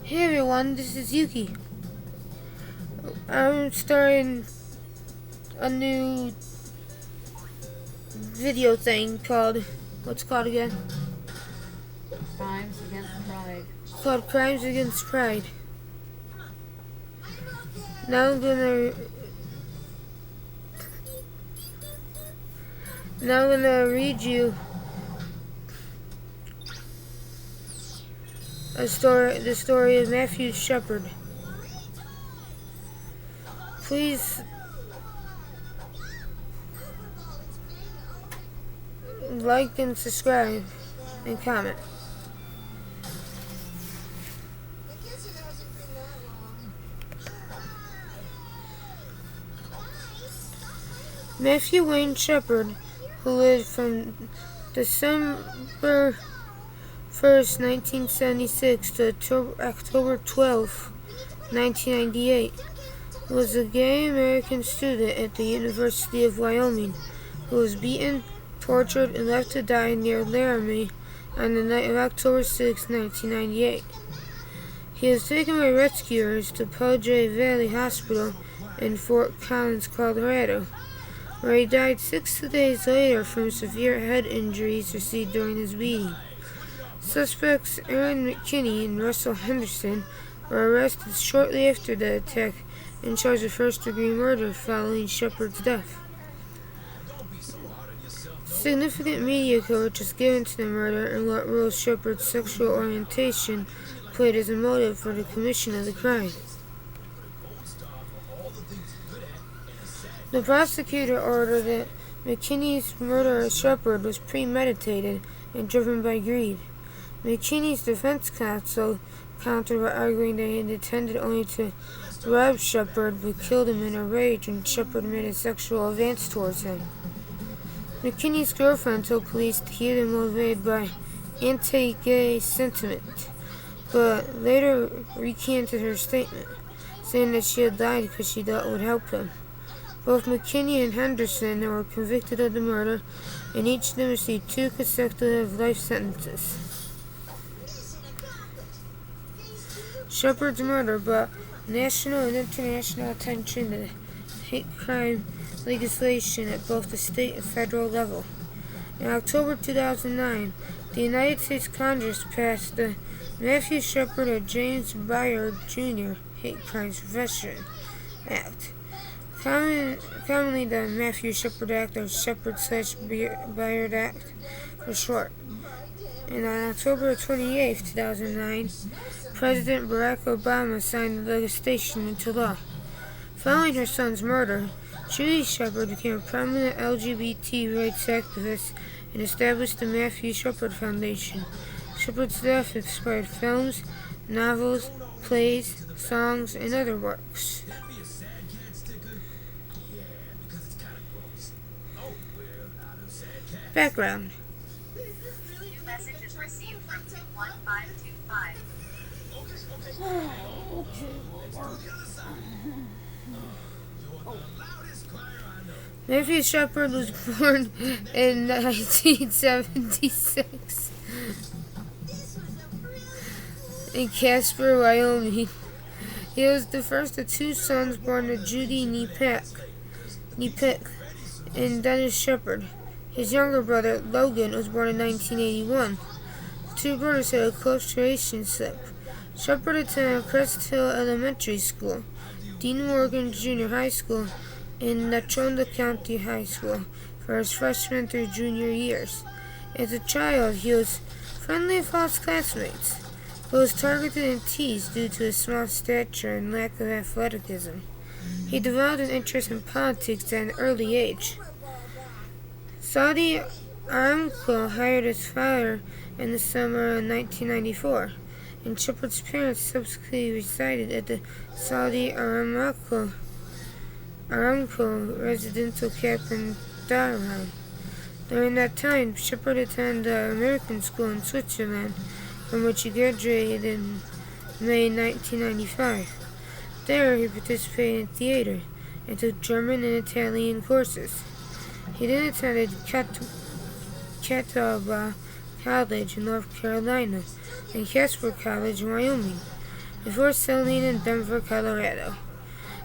Hey everyone, this is Yuki. I'm starting a new video thing called, what's it called again? Crimes Against Pride. It's called Crimes Against Pride. Now I'm gonna read you the story of Matthew Shepard. Please like and subscribe and comment. Matthew Wayne Shepard, who lived from December 1st, 1976 to October 12th, 1998, was a gay American student at the University of Wyoming who was beaten, tortured, and left to die near Laramie on the night of October 6, 1998. He was taken by rescuers to Padre Valley Hospital in Fort Collins, Colorado, where he died 6 days later from severe head injuries received during his beating. Suspects Aaron McKinney and Russell Henderson were arrested shortly after the attack and charged with first-degree murder following Shepard's death. Significant media coverage was given to the murder and what role Shepard's sexual orientation played as a motive for the commission of the crime. The prosecutor ordered that McKinney's murder of Shepard was premeditated and driven by greed. McKinney's defense counsel countered by arguing that he had intended only to rob Shepard but killed him in a rage when Shepard made a sexual advance towards him. McKinney's girlfriend told police that he had been motivated by anti-gay sentiment, but later recanted her statement, saying that she had lied because she thought it would help him. Both McKinney and Henderson were convicted of the murder, and each of them received 2 consecutive life sentences. Shepard's murder brought national and international attention to hate crime legislation at both the state and federal level. In October 2009, the United States Congress passed the Matthew Shepard or James Byard Jr. Hate Crimes Prevention Act, commonly the Matthew Shepard Act or Shepard/Byard Act for short. And on October 28, 2009, President Barack Obama signed the legislation into law. Following her son's murder, Judy Shepard became a prominent LGBT rights activist and established the Matthew Shepard Foundation. Shepard's death inspired films, novels, plays, songs, and other works. Background. New message is received from 21525. Matthew Shepard was born in 1976 in Casper, Wyoming. He was the first of 2 sons born to Judy Nepick and Dennis Shepard. His younger brother, Logan, was born in 1981. The 2 brothers had a close relationship. Shepard attended Crest Hill Elementary School, Dean Morgan Junior High School, and Natrona County High School for his freshman through junior years. As a child, he was friendly with all his classmates, but was targeted and teased due to his small stature and lack of athleticism. He developed an interest in politics at an early age. Saudi Aramco hired his father in the summer of 1994, and Shepard's parents subsequently resided at the Saudi Aramco residential camp in Dhahran. During that time, Shepard attended an American school in Switzerland, from which he graduated in May 1995. There, he participated in theater and took German and Italian courses. He then attended Catawba College in North Carolina and Casper College in Wyoming. before settling in Denver, Colorado.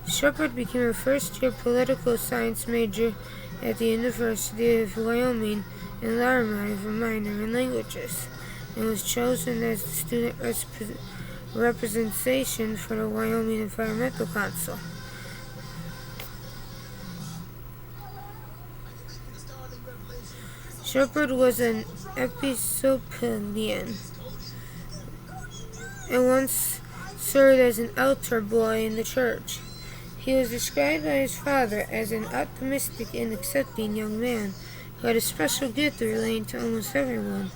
Shepard became a first-year political science major at the University of Wyoming in Laramie with a minor in languages, and was chosen as the student representation for the Wyoming Environmental Council. Shepard was an Episcopalian and once served as an altar boy in the church. He was described by his father as an optimistic and accepting young man who had a special gift of relating to almost everyone.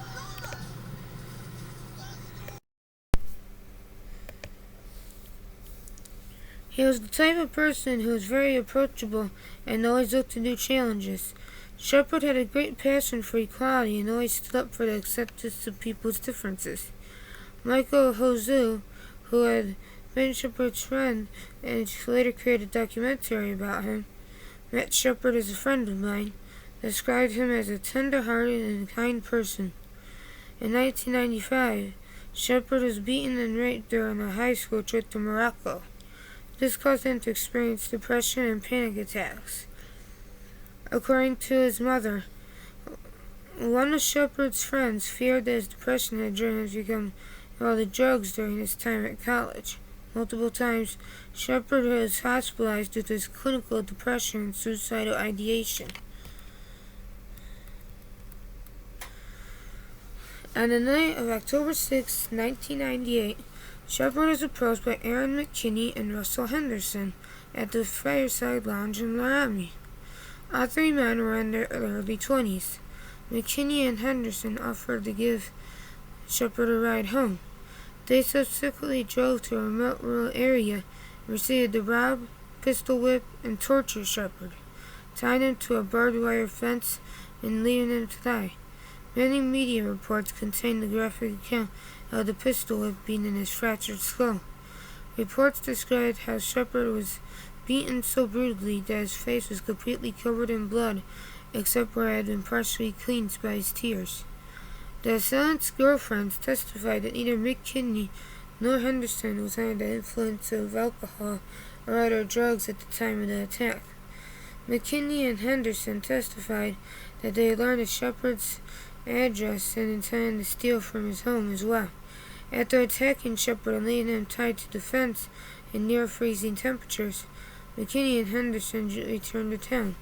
He was the type of person who was very approachable and always looked to new challenges. Shepard had a great passion for equality and always stood up for the acceptance of people's differences. Michael Hozu, who had been Shepard's friend and later created a documentary about him, met Shepard as a friend of mine, described him as a tender-hearted and kind person. In 1995, Shepard was beaten and raped during a high school trip to Morocco. This caused him to experience depression and panic attacks. According to his mother, one of Shepard's friends feared that his depression had driven him to become involved in drugs during his time at college. Multiple times, Shepard was hospitalized due to his clinical depression and suicidal ideation. On the night of October 6, 1998, Shepard was approached by Aaron McKinney and Russell Henderson at the Fireside Lounge in Laramie. All three men were in their early 20s. McKinney and Henderson offered to give Shepard a ride home. They subsequently drove to a remote rural area and proceeded to rob, pistol whip, and torture Shepard, tying him to a barbed wire fence and leaving him to die. Many media reports contain the graphic account of the pistol whip being in his fractured skull. Reports described how Shepard was beaten so brutally that his face was completely covered in blood, except where it had been partially cleansed by his tears. The assailant's girlfriends testified that neither McKinney nor Henderson was under the influence of alcohol or other drugs at the time of the attack. McKinney and Henderson testified that they had learned of Shepard's address and intended to steal from his home as well. After attacking Shepard and leaving him tied to the fence in near-freezing temperatures, McKinney and Henderson returned to town.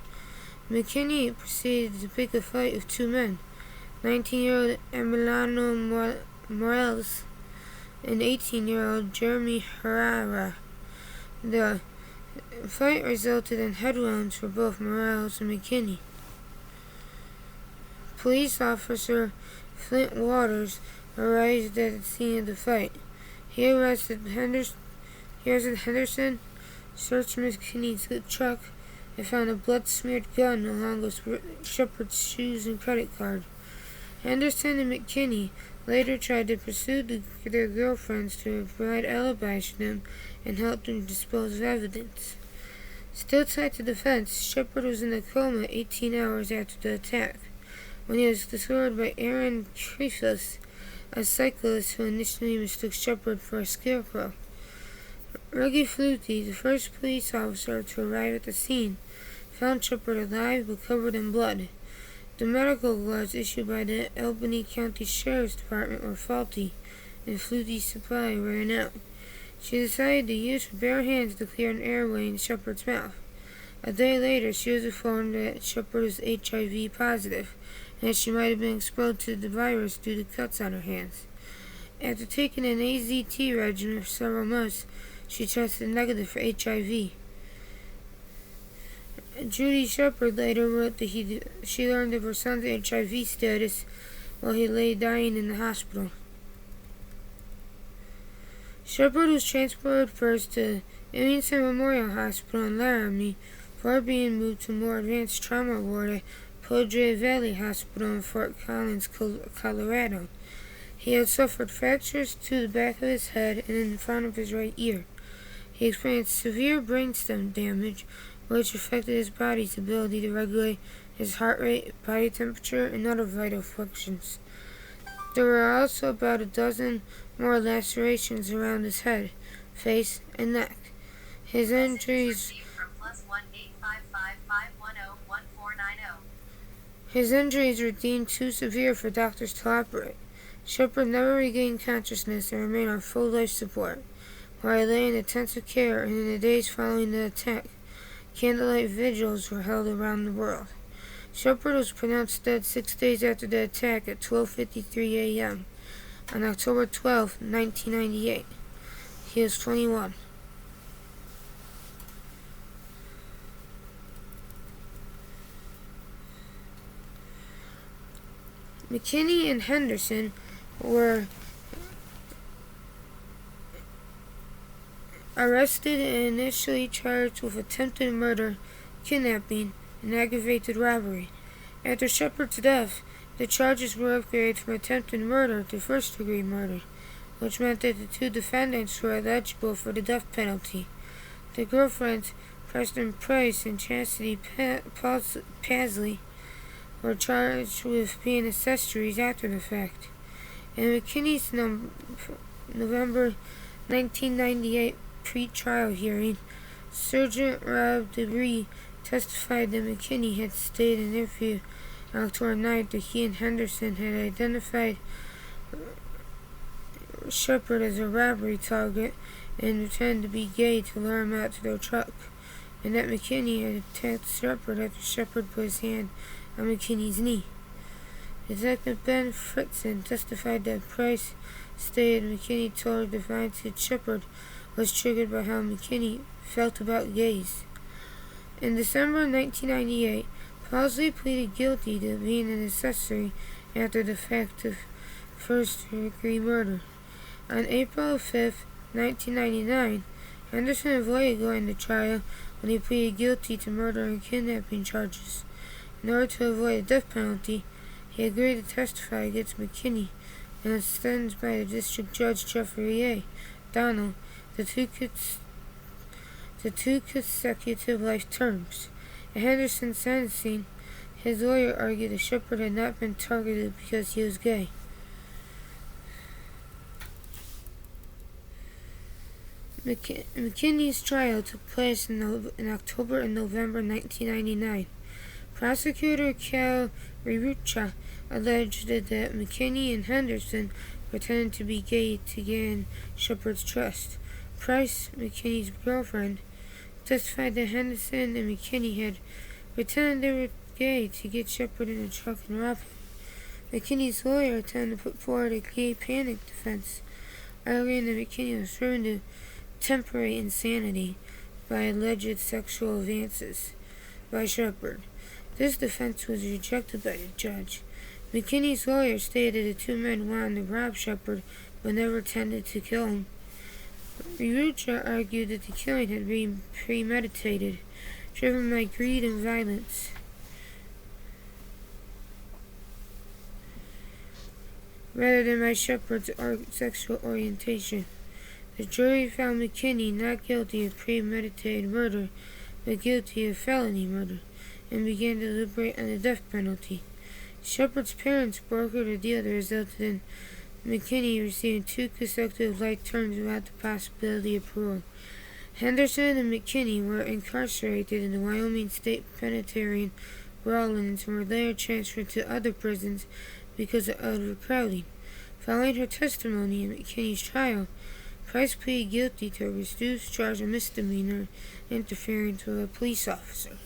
McKinney proceeded to pick a fight with two men, 19-year-old Emiliano Morales and 18-year-old Jeremy Herrera. The fight resulted in head wounds for both Morales and McKinney. Police officer Flint Waters arrived at the scene of the fight. He arrested Henderson, searched McKinney's truck, and found a blood-smeared gun along with Shepard's shoes and credit card. Henderson and McKinney later tried to pursue their girlfriends to provide alibis for them and help them dispose of evidence. Still tied to the fence, Shepard was in a coma 18 hours after the attack, when he was discovered by Aaron Trefus, a cyclist who initially mistook Shepard for a scarecrow. Reggie Flutie, the first police officer to arrive at the scene, found Shepard alive but covered in blood. The medical gloves issued by the Albany County Sheriff's Department were faulty, and Flutie's supply ran out. She decided to use her bare hands to clear an airway in Shepard's mouth. A day later, she was informed that Shepard was HIV positive, and that she might have been exposed to the virus due to cuts on her hands. After taking an AZT regimen for several months, she tested negative for HIV. Judy Shepard later wrote that she learned of her son's HIV status while he lay dying in the hospital. Shepard was transported first to Emmington Memorial Hospital in Laramie before being moved to a more advanced trauma ward at Poudre Valley Hospital in Fort Collins, Colorado. He had suffered fractures to the back of his head and in front of his right ear. He experienced severe brainstem damage, which affected his body's ability to regulate his heart rate, body temperature, and other vital functions. There were also about a dozen more lacerations around his head, face, and neck. His injuries Received from +1-855-510-1490. His injuries were deemed too severe for doctors to operate. Shepard never regained consciousness and remained on full life support, while he lay in intensive care, and in the days following the attack, candlelight vigils were held around the world. Shepard was pronounced dead 6 days after the attack at 12:53 a.m. on October 12, 1998. He was 21. McKinney and Henderson were arrested and initially charged with attempted murder, kidnapping, and aggravated robbery. After Shepard's death, the charges were upgraded from attempted murder to first-degree murder, which meant that the two defendants were eligible for the death penalty. The girlfriends, Preston Price and Chastity Pasley, were charged with being accessories after the fact. In McKinney's November 1998 pre-trial hearing, Sergeant Rob Debris testified that McKinney had stated in an interview on October 9th that he and Henderson had identified Shepard as a robbery target and pretended to be gay to lure him out to their truck, and that McKinney had attacked Shepard after Shepard put his hand on McKinney's knee. Detective Ben Fritzen testified that Price stated McKinney told her defiance that Shepard was triggered by how McKinney felt about gays. In December 1998, Pasley pleaded guilty to being an accessory after the fact of first-degree murder. On April 5, 1999, Henderson avoided going to trial when he pleaded guilty to murder and kidnapping charges. In order to avoid a death penalty, he agreed to testify against McKinney and was sentenced by the District Judge Jeffrey A. Donnell to two consecutive life terms. At Henderson's sentencing, his lawyer argued that Shepard had not been targeted because he was gay. McKinney's trial took place in October and November 1999. Prosecutor Cal Rirucha alleged that McKinney and Henderson pretended to be gay to gain Shepard's trust. Price, McKinney's girlfriend, testified that Henderson and McKinney had pretended they were gay to get Shepard in a truck and rob him. McKinney's lawyer attempted to put forward a gay panic defense, arguing that McKinney was driven to temporary insanity by alleged sexual advances by Shepard. This defense was rejected by the judge. McKinney's lawyer stated the two men wanted to rob Shepard but never intended to kill him. Rirucha argued that the killing had been premeditated, driven by greed and violence. Rather than by Shepard's sexual orientation. The jury found McKinney not guilty of premeditated murder, but guilty of felony murder, and began to deliberate on the death penalty. Shepard's parents brokered a deal that resulted in McKinney receiving 2 consecutive life terms without the possibility of parole. Henderson and McKinney were incarcerated in the Wyoming State Penitentiary in Rawlins and were later transferred to other prisons because of overcrowding. Following her testimony in McKinney's trial, Price pleaded guilty to a reduced charge of misdemeanor interference with a police officer.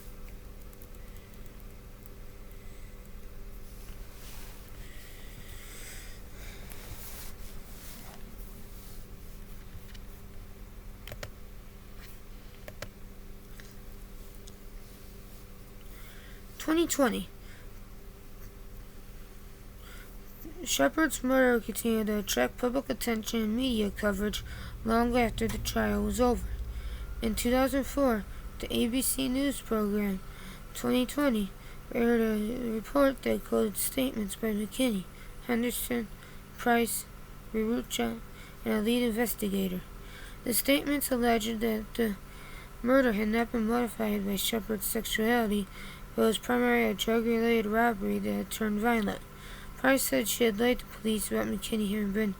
(2020) Shepard's murder continued to attract public attention and media coverage long after the trial was over. In 2004, the ABC News program 2020 aired a report that quoted statements by McKinney, Henderson, Price, Rirucha, and a lead investigator. The statements alleged that the murder had not been motivated by Shepard's sexuality, but was primarily a drug-related robbery that had turned violent. Price said she had lied to police about McKinney having been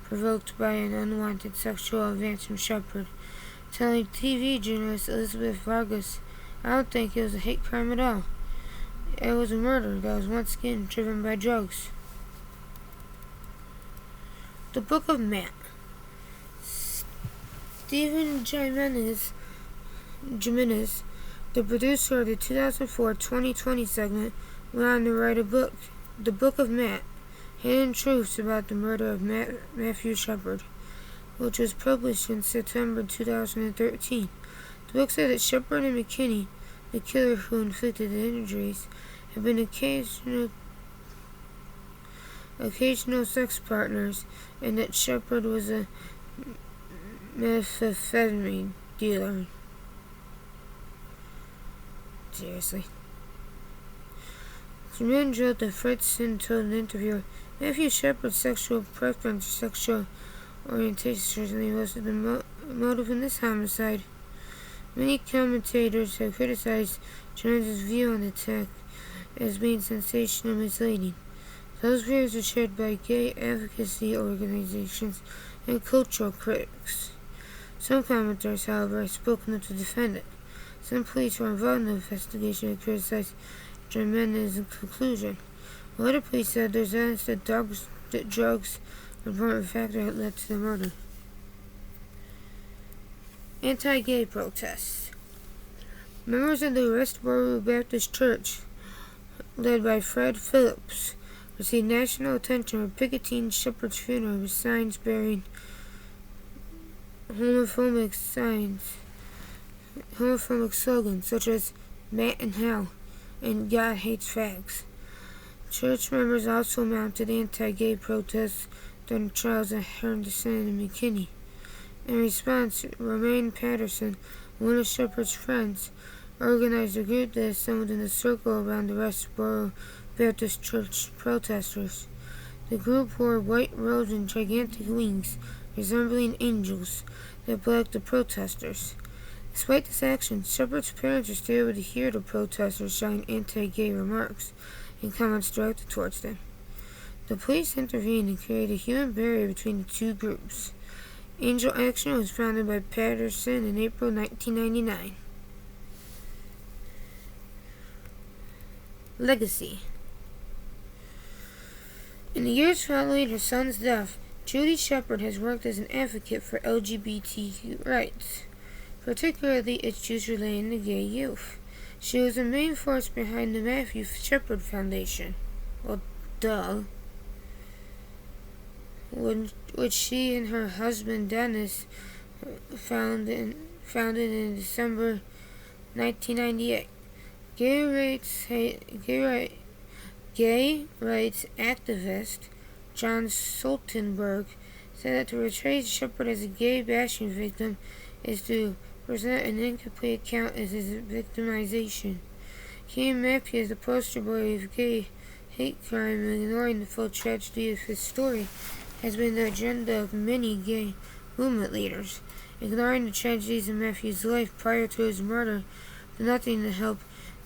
provoked by an unwanted sexual advance from Shepard, telling TV journalist Elizabeth Vargas, "I don't think it was a hate crime at all. It was a murder that was once again driven by drugs." The Book of Matt. Stephen Jimenez, the producer of the 2004-2020 segment, went on to write a book, The Book of Matt, Hidden Truths About the Murder of Matthew Shepard, which was published in September 2013. The book said that Shepard and McKinney, the killer who inflicted the injuries, had been occasional sex partners, and that Shepard was a methamphetamine dealer. Seriously. Jimenez wrote that Fredson told an interviewer, "Matthew Shepard's sexual preference or sexual orientation certainly wasn't the motive in this homicide." Many commentators have criticized Jimenez's view on the attack as being sensational and misleading. Those views are shared by gay advocacy organizations and cultural critics. Some commentators, however, have spoken up to defend it. Some police were involved in the investigation and criticized Jimenez's conclusion. While other police said there's evidence that drugs were an important factor that led to the murder. Anti-gay protests. Members of the Westboro Baptist Church, led by Fred Phillips, received national attention for picketing Shepard's funeral with signs bearing homophobic slogans such as "Matt in Hell" and "God hates fags." Church members also mounted anti-gay protests during the trials of Henderson and McKinney. In response, Romaine Patterson, one of Shepard's friends, organized a group that assembled in a circle around the Westboro Baptist Church protesters. The group wore white robes and gigantic wings, resembling angels, that blocked the protesters. Despite this action, Shepard's parents were still able to hear the protesters shouting anti-gay remarks and comments directed towards them. The police intervened and created a human barrier between the two groups. Angel Action was founded by Patterson in April 1999. Legacy. In the years following her son's death, Judy Shepard has worked as an advocate for LGBT rights, particularly issues relating to gay youth. She was the main force behind the Matthew Shepard Foundation, well, duh, which she and her husband Dennis founded in December 1998. Gay rights activist John Stoltenberg said that to portray Shepard as a gay bashing victim is to present an incomplete account of his victimization. Seeing Matthew as the poster boy of gay hate crime and ignoring the full tragedy of his story has been the agenda of many gay movement leaders. Ignoring the tragedies of Matthew's life prior to his murder did nothing to help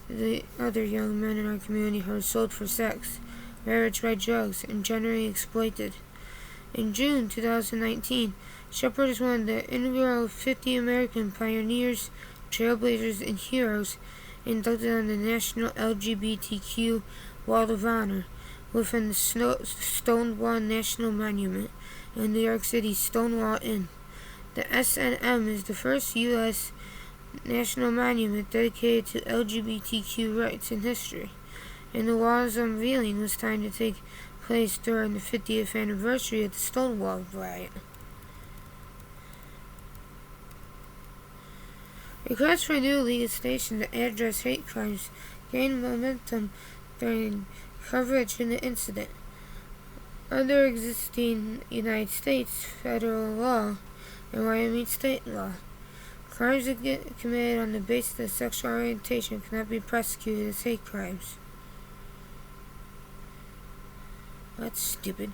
the other young men in our community who were sold for sex, ravaged by drugs, and generally exploited. In June 2019, Shepard is one of the inaugural 50 American pioneers, trailblazers, and heroes inducted on the National LGBTQ Wall of Honor within the Stonewall National Monument in New York City's Stonewall Inn. The SNM is the first U.S. national monument dedicated to LGBTQ rights in history, and the wall's unveiling was timed to take place during the 50th anniversary of the Stonewall riot. Requests for new legislation to address hate crimes gained momentum during coverage in the incident. Under existing United States federal law and Wyoming state law, crimes that get committed on the basis of sexual orientation cannot be prosecuted as hate crimes. That's stupid.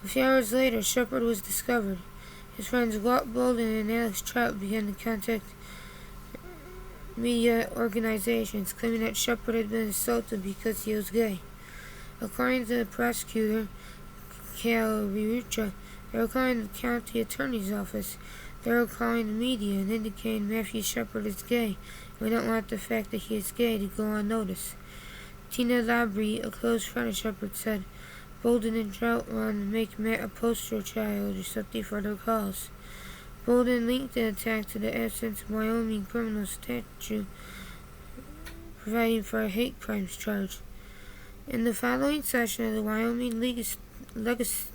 A few hours later, Shepard was discovered. His friends Walt Bolden and Alex Trout began to contact media organizations claiming that Shepard had been assaulted because he was gay. According to the prosecutor, Cal Rirucha, they were calling the county attorney's office. They were calling the media and indicating Matthew Shepard is gay. We don't want the fact that he is gay to go unnoticed. Tina Labrie, a close friend of Shepard, said, Bolden and Trout wanted to make Matt a poster child or something for their cause. Bolden linked the attack to the absence of Wyoming criminal statute providing for a hate crimes charge. In the following session of the Wyoming legislature,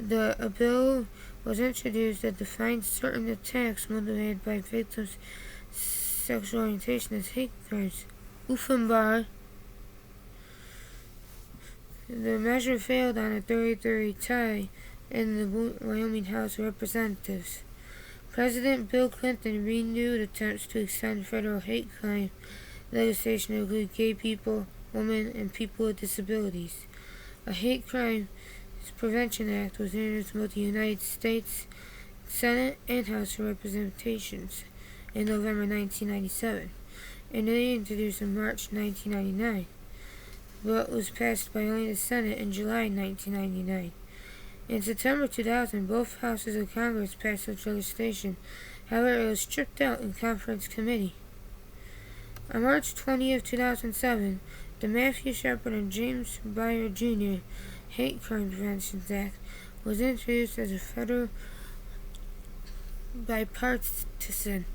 a bill was introduced that defines certain attacks motivated by victims' sexual orientation as hate crimes. Uffenbar. The measure failed on a 30-30 tie in the Wyoming House of Representatives. President Bill Clinton renewed attempts to extend federal hate crime legislation to include gay people, women, and people with disabilities. A Hate Crime Prevention Act was introduced in both the United States Senate and House of Representatives in November 1997, and then introduced in March 1999. But was passed by only the Senate in July 1999. In September 2000, both houses of Congress passed such legislation. However, it was stripped out in conference committee. On March 20, 2007, the Matthew Shepard and James Byer Jr. Hate Crime Prevention Act was introduced as a federal bipartisan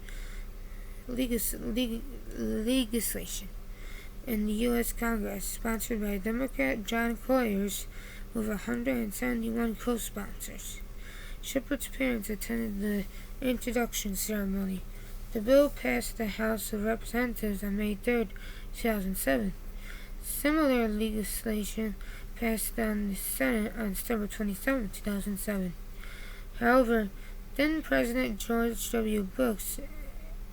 legislation in the U.S. Congress, sponsored by Democrat John Coyers, with 171 co-sponsors. Shepard's parents attended the introduction ceremony. The bill passed the House of Representatives on May 3, 2007. Similar legislation passed on the Senate on December 27, 2007. However, then President George W.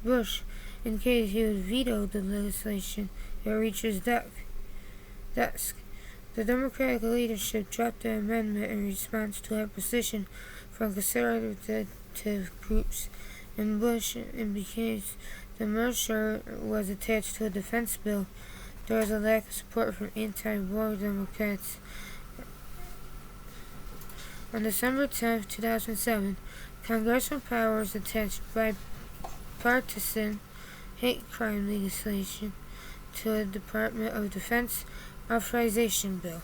Bush indicated he would veto the legislation if it reached his desk. The Democratic leadership dropped the amendment in response to opposition from conservative groups in Bush, and because the measure was attached to a defense bill, there was a lack of support from anti-war Democrats. On December 10, 2007, congressional powers attached bipartisan hate crime legislation to a Department of Defense authorization bill.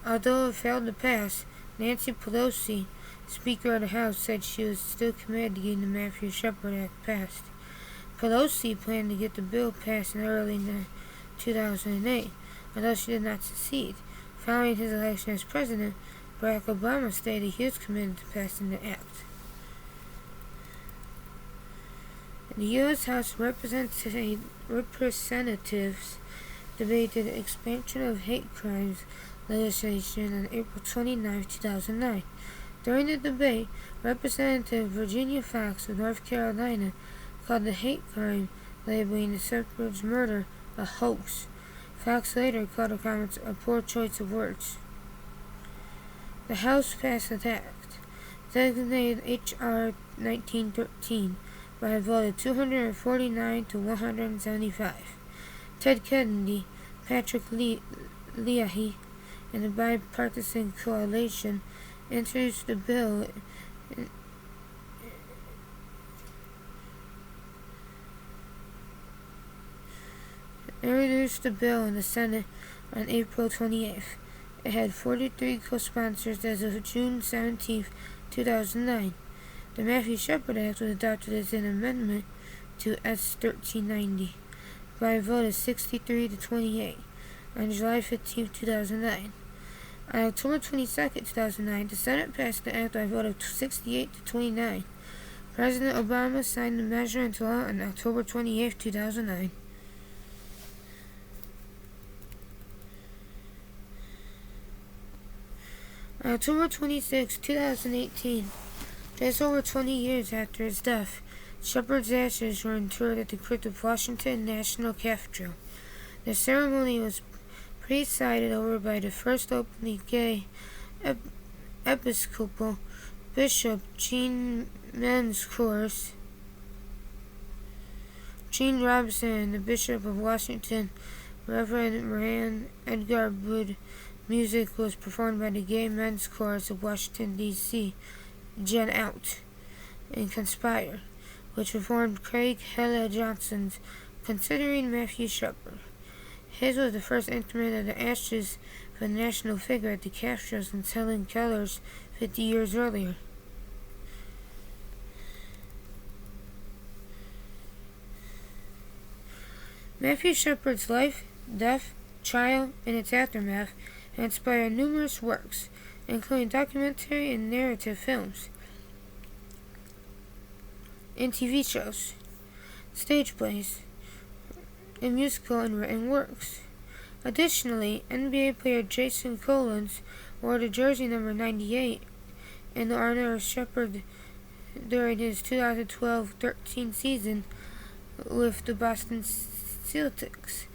Although it failed to pass, Nancy Pelosi, Speaker of the House, said she was still committed to getting the Matthew Shepard Act passed. Pelosi planned to get the bill passed in early 2008, although she did not succeed. Following his election as president, Barack Obama stated he was committed to passing the act. The U.S. House of Representatives debated the expansion of hate crimes legislation on April 29, 2009. During the debate, Representative Virginia Foxx of North Carolina called the hate crime labeling the Shepard's murder a hoax. Foxx later called the comments a poor choice of words. The House passed the act, designated H.R. 1913, by a vote of 249 to 175. Ted Kennedy, Patrick Leahy, and the bipartisan coalition introduced the bill in the Senate on April 28th. It had 43 co-sponsors as of June 17, 2009. The Matthew Shepard Act was adopted as an amendment to S. 1390 by a vote of 63 to 28 on July 15, 2009. On October 22, 2009, the Senate passed the act by a vote of 68 to 29. President Obama signed the measure into law on October 28, 2009. On October 26, 2018, just over 20 years after his death, Shepard's ashes were interred at the crypt of Washington National Cathedral. The ceremony was presided over by the first openly gay Episcopal Bishop Gene Robinson, and the Bishop of Washington, Reverend Moran Edgar Wood. Music was performed by the Gay Men's Chorus of Washington, D.C., Gen Out, and Conspire, which performed Craig Hella Johnson's Considering Matthew Shepard. His was the first instrument of the ashes of a national figure at the Castros and Helen Keller's 50 years earlier. Matthew Shepard's life, death, trial, and its aftermath inspired numerous works, including documentary and narrative films and TV shows, stage plays, and musical and written works. Additionally, NBA player Jason Collins wore the jersey number 98 in honor of Shepard during his 2012-13 season with the Boston Celtics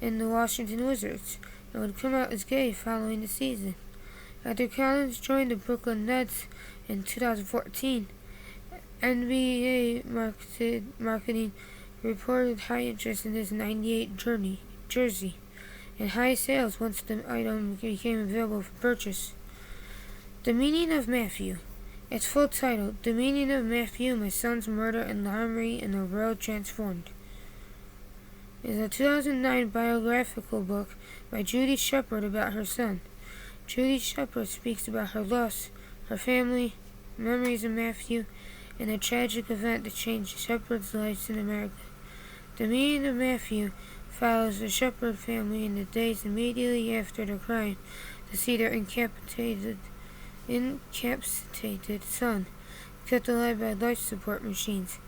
and the Washington Wizards, and would come out as gay following the season. After Collins joined the Brooklyn Nets in 2014, NBA marketing reported high interest in his 98 jersey, and high sales once the item became available for purchase. The Meaning of Matthew. Its full title, The Meaning of Matthew, My Son's Murder and Armory in a World Transformed, is a 2009 biographical book by Judy Shepard about her son. Judy Shepard speaks about her loss, her family, memories of Matthew, and a tragic event that changed Shepard's life in America. The Meaning of Matthew follows the Shepard family in the days immediately after the crime to see their incapacitated son kept alive by life support machines.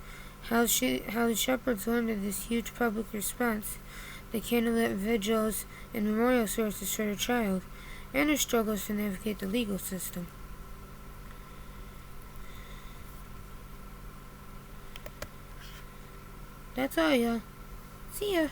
How the Shepherds learned of this huge public response, the candlelit vigils and memorial services for their child, and their struggles to navigate the legal system. That's all, y'all. See ya.